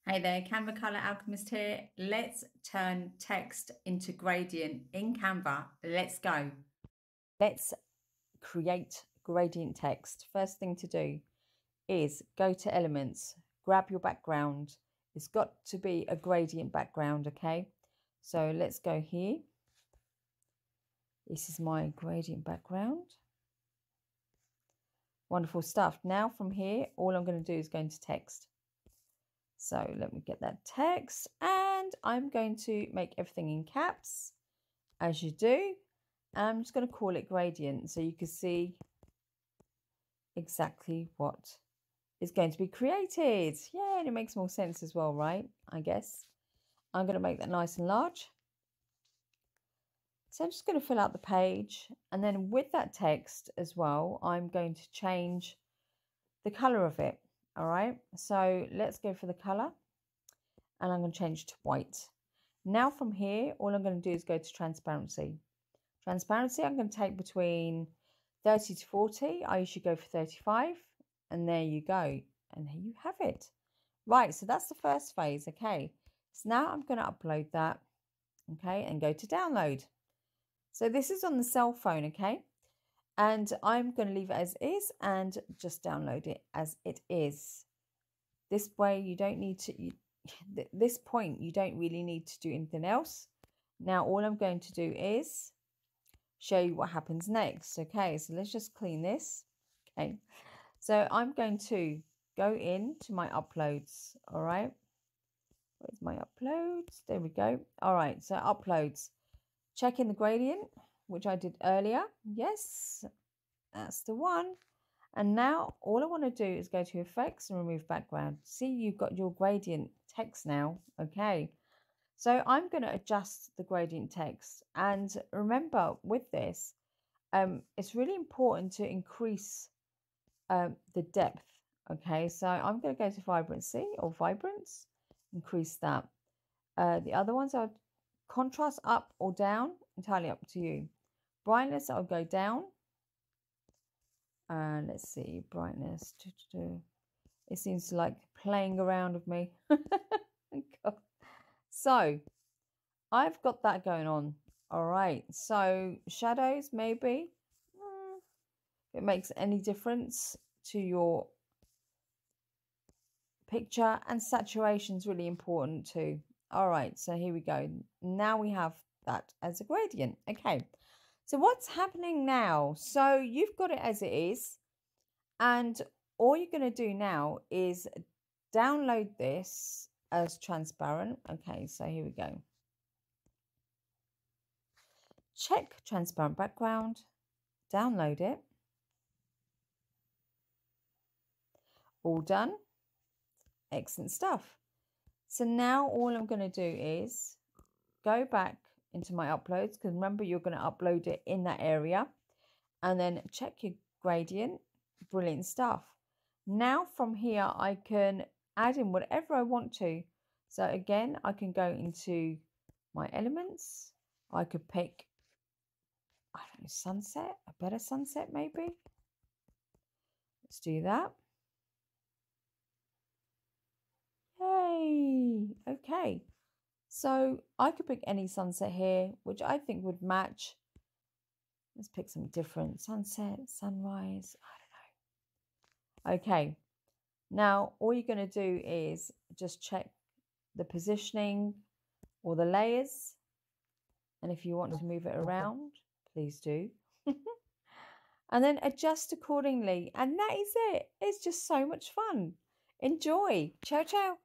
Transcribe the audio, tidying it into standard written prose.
Hey there, Canva Color Alchemist here. Let's turn text into gradient in Canva. Let's go. Let's create gradient text. First thing to do is go to Elements, grab your background. It's got to be a gradient background, okay? So let's go here. This is my gradient background. Wonderful stuff. Now from here, all I'm going to do is go into text. So let me get that text, and I'm going to make everything in caps, as you do. I'm just going to call it gradient so you can see exactly what is going to be created. Yeah, and it makes more sense as well, right? I guess. I'm going to make that nice and large. So I'm just going to fill out the page, and then with that text as well, I'm going to change the color of it. All right, so let's go for the color. And I'm going to change to white. Now from here, all I'm going to do is go to transparency. Transparency, I'm going to take between 30 to 40. I usually go for 35. And there you go. And there you have it. Right, so that's the first phase, okay. So now I'm going to upload that, okay, and go to download. So this is on the cell phone, okay. And I'm going to leave it as is and just download it as it is. This way you don't need to... At this point, you don't really need to do anything else. Now, all I'm going to do is show you what happens next. Okay, so let's just clean this. Okay, so I'm going to go into my uploads. All right, where's my uploads? There we go. All right, so uploads. Check in the gradient, which I did earlier. Yes, that's the one. And now all I want to do is go to effects and remove background. See, you've got your gradient text now. Okay. So I'm going to adjust the gradient text. And remember with this, it's really important to increase the depth. Okay. So I'm going to go to vibrancy or vibrance, increase that. The other ones are contrast up or down, entirely up to you. Brightness, I'll go down. Let's see, brightness. It seems to like playing around with me. God. So I've got that going on. All right. So shadows, maybe. If it makes any difference to your picture, and saturation is really important too. All right. So here we go. Now we have that as a gradient. Okay. So what's happening now? So you've got it as it is. And all you're going to do now is download this as transparent. Okay, so here we go. Check transparent background, download it. All done. Excellent stuff. So now all I'm going to do is go back into my uploads, because remember you're going to upload it in that area, and then check your gradient. Brilliant stuff. Now from here I can add in whatever I want to. So again, I can go into my elements. I could pick, I don't know, sunset, a better sunset maybe. Let's do that. Yay. Okay. So I could pick any sunset here, which I think would match. Let's pick some different sunset, sunrise. I don't know. Okay. Now, all you're going to do is just check the positioning or the layers. And if you want to move it around, please do. And then adjust accordingly. And that is it. It's just so much fun. Enjoy. Ciao, ciao.